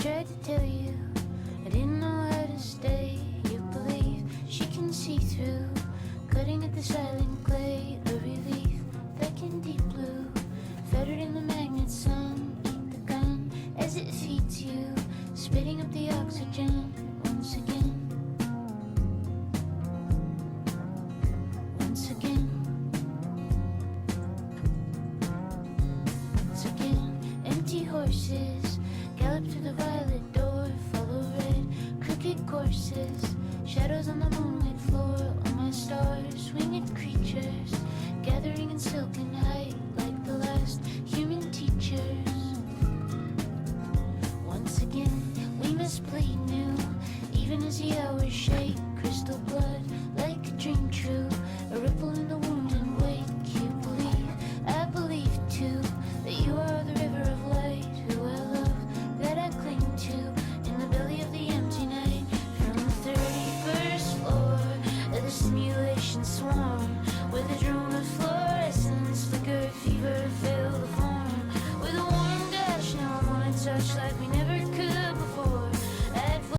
tried to tell you I didn't know how to stay. You believe she can see through, cutting at the silent clay. A relief, back in deep blue, fettered in the magnet sun. Eat the gun as it feeds you, spitting up the oxygen once again. Once again. Once again. Empty horses gallop through the violet door, follow red crooked courses, shadows on the moonlit floor. All my stars, winged creatures, gathering in silken height.